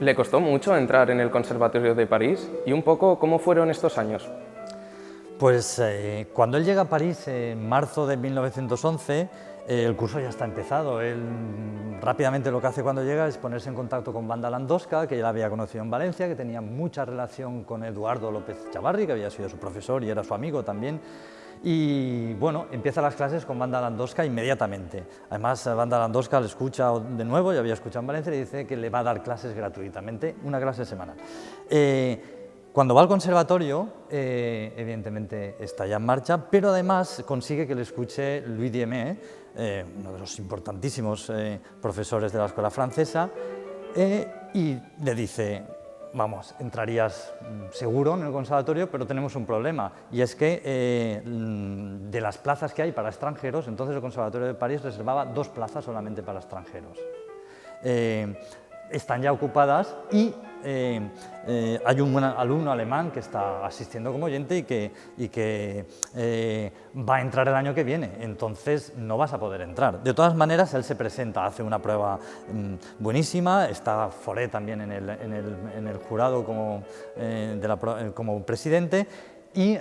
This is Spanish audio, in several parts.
¿Le costó mucho entrar en el Conservatorio de París? Y un poco, ¿cómo fueron estos años? Pues cuando él llega a París en marzo de 1911, el curso ya está empezado. Él rápidamente lo que hace cuando llega es ponerse en contacto con Wanda Landowska, que ya la había conocido en Valencia, que tenía mucha relación con Eduardo López Chavarri, que había sido su profesor y era su amigo también. Y bueno, empieza las clases con Wanda Landowska inmediatamente. Además, Wanda Landowska le escucha de nuevo, ya había escuchado en Valencia, y dice que le va a dar clases gratuitamente, una clase semanal. Cuando va al conservatorio, evidentemente está ya en marcha, pero además consigue que le escuche Louis Diemé, uno de los importantísimos profesores de la escuela francesa, y le dice: vamos, entrarías seguro en el conservatorio, pero tenemos un problema, y es que de las plazas que hay para extranjeros, entonces el Conservatorio de París reservaba 2 plazas solamente para extranjeros. Están ya ocupadas y hay un alumno alemán que está asistiendo como oyente y que va a entrar el año que viene, entonces no vas a poder entrar. De todas maneras, él se presenta, hace una prueba buenísima, está Fauré también en el jurado como presidente, y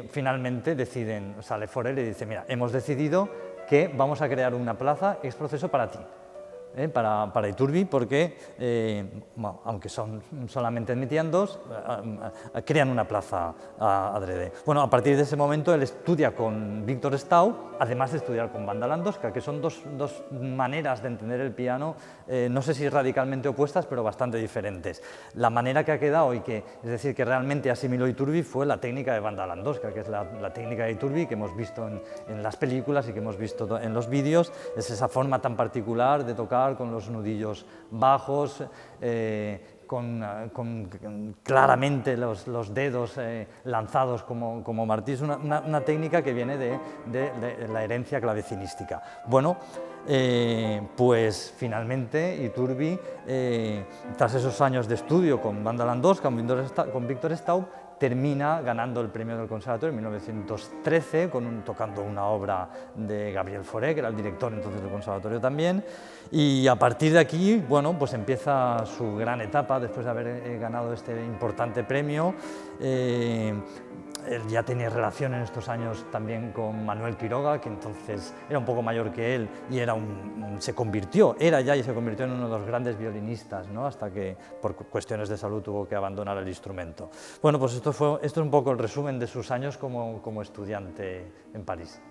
finalmente sale Fauré y le dice: mira, hemos decidido que vamos a crear una plaza ex professo para ti. Para Iturbi, porque bueno, aunque solamente admitían 2, crean una plaza adrede. Bueno, a partir de ese momento él estudia con Victor Stau, además de estudiar con Wanda Landowska, que son dos maneras de entender el piano, no sé si radicalmente opuestas, pero bastante diferentes. La manera que ha quedado, es decir, que realmente asimiló Iturbi, fue la técnica de Wanda Landowska, que es la técnica de Iturbi que hemos visto en las películas y que hemos visto en los vídeos. Es esa forma tan particular de tocar con los nudillos bajos, con claramente los dedos lanzados como martillo. Es una técnica que viene de la herencia clavecinística. Bueno, pues finalmente Iturbi, tras esos años de estudio con Wanda Landowska, con Victor Stau, termina ganando el premio del Conservatorio en 1913, tocando una obra de Gabriel Fauré, que era el director entonces del Conservatorio también, y a partir de aquí, bueno, pues empieza su gran etapa después de haber ganado este importante premio. Él ya tenía relación en estos años también con Manuel Quiroga, que entonces era un poco mayor que él y se convirtió en uno de los grandes violinistas, ¿no? Hasta que por cuestiones de salud tuvo que abandonar el instrumento. Bueno, pues esto es un poco el resumen de sus años como estudiante en París.